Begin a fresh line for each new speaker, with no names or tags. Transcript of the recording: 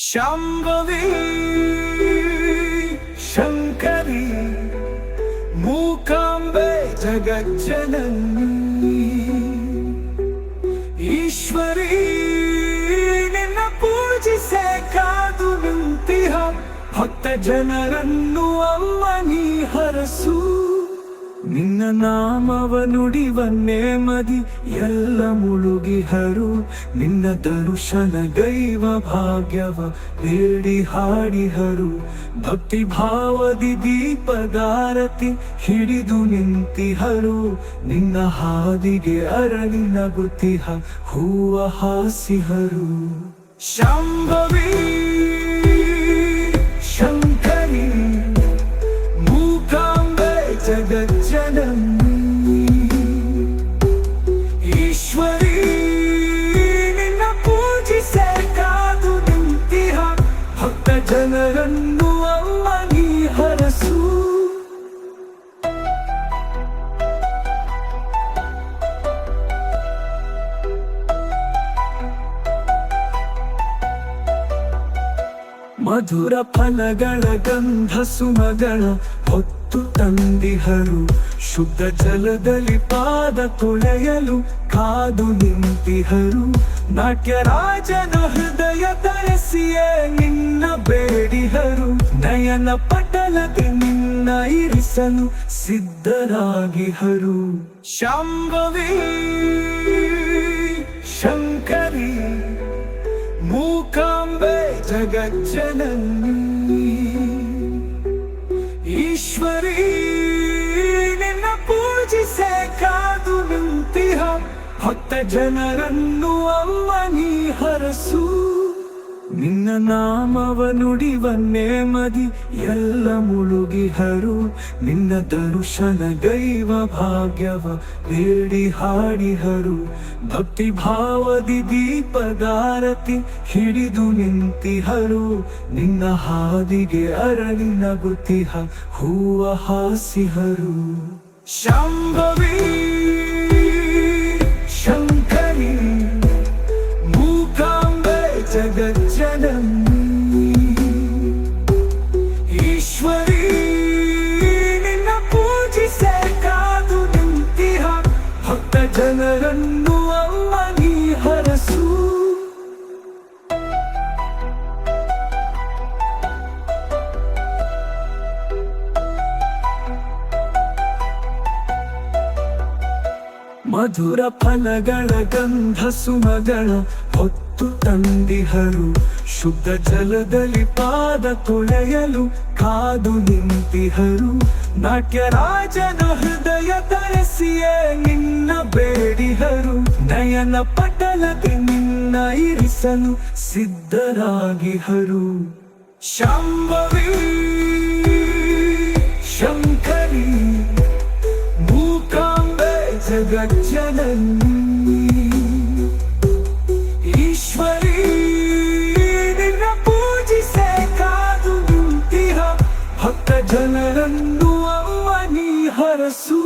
ಶಾಂಭವಿ ಶಂಕರಿ ಮೂಕಾಂಬೆ ಜಗಜ್ಜನನಿ ಈಶ್ವರಿ ನಿನ್ನ ಪೂಜಿಸೆ ಕಾದು ನಿಂತಿಹ ಭಕ್ತ ಜನರನ್ನು ಅಮ್ಮ ನೀ ಹರಸು. ನಿನ್ನ ನಾಮವ ನುಡಿವ ನೇಮದಿ ಎಲ್ಲ ಮುಳುಗಿಹರು. ನಿನ್ನ ದರ್ಶನ ಗೈವ ಭಾಗ್ಯವ ಬೇಡಿ ಹಾಡಿಹರು. ಭಕ್ತಿ ಭಾವದಿ ದೀಪದಾರತಿ ಹಿಡಿದು ನಿಂತಿಹರು. ನಿನ್ನ ಹಾದಿಗೆ ಅರಳಿ ನಗುತ್ತಿಹ ಹೂವ ಹಾಸಿಹರು. ಶಾಂಭವಿ ಶಂಕರಿ ಮೂಕಾಂಬೆ ಜಗಜ್ಜನನಿ ಈಶ್ವರಿ ನಿನ್ನ ಪೂಜಿಸೆ ಕಾದು ನಿಂತಿಹ ಭಕ್ತ ಜನರನ್ನು ಅಮ್ಮ ನೀ ಹರಸು. ಮಧುರ ಫಲಗಳ ಗಂಧ ಸುಮಗಳ ಹೊತ್ತು ತಂದಿಹರು. ಶುದ್ಧ ಜಲದಲ್ಲಿ ಪಾದ ತೊಳೆಯಲು ಕಾದು ನಿಂತಿಹರು. ನಾಟ್ಯ ರಾಜನ ಹೃದಯ ತರಿಸಿಯೇ ನಿನ್ನ ಬೇಡಿಹರು. ನಯನ ಪಟಲಕ್ಕೆ ನಿನ್ನ ಇರಿಸಲು ಸಿದ್ಧರಾಗಿಹರು. ಶಾಂಭವಿ ಶಂಕರಿ ಮೂಕಾಂಬೆ ಜಗಜ್ಜನನಿ ಈಶ್ವರಿ ನಿನ್ನ ಪೂಜಿಸೆ ಕಾದು ನಿಂತಿಹ ಭಕ್ತ ಜನರನ್ನು ಅಮ್ಮ ನೀ ಹರಸು. ನಿನ್ನ ನಾಮವ ನುಡಿವ ನೇಮದಿ ಎಲ್ಲ ಮುಳುಗಿಹರು. ನಿನ್ನ ದರ್ಶನ ಗೈವ ಭಾಗ್ಯವ ಬೇಡಿ ಹಾಡಿಹರು. ಭಕ್ತಿ ಭಾವದಿ ದೀಪದಾರತಿ ಹಿಡಿದು ನಿಂತಿಹರು. ನಿನ್ನ ಹಾದಿಗೆ ಅರಳಿ ನಗುತ್ತಿಹ ಹೂವ ಹಾಸಿಹರು. ಶಾಂಭವಿ ಶಂಕರಿ ಮೂಕಾಂಬೆ ಜಗಜ್ಜನನಿ ಈಶ್ವರಿ ನಿನ್ನ ಪೂಜಿಸೆ ಕಾದು ನಿಂತಿಹ ಭಕ್ತ ಜನರನ್ನು ಅಮ್ಮ ನೀ ಹರಸು. ಮಧುರ ಫಲಗಳ ಗಂಧ ಸುಮಗಳ ಹೊತ್ತು ತಂದಿಹರು. ಶುದ್ಧ ಜಲದಲ್ಲಿ ಪಾದ ತೊಳೆಯಲು ಕಾದು ನಿಂತಿಹರು. ನಾಟ್ಯ ರಾಜನ ಹೃದಯ ತರಿಸಿಯೇ ನಿನ್ನ ಬೇಡಿಹರು. ನಯನ ಪಟಲಕ್ಕೆ ನಿನ್ನ ಇರಿಸಲು ಸಿದ್ಧರಾಗಿಹರು. ಶಾಂಭವಿ ಶಂಕರಿ ಮೂಕಾಂಬೆ ಜಗಜ್ಜನನಿ ಈಶ್ವರಿ ನಿನ್ನ ಪೂಜಿಸೆ ಕಾದು ನಿಂತಿಹ ಭಕ್ತ ಜನರನ್ನು ಅಮ್ಮ ನೀ ಹರಸು.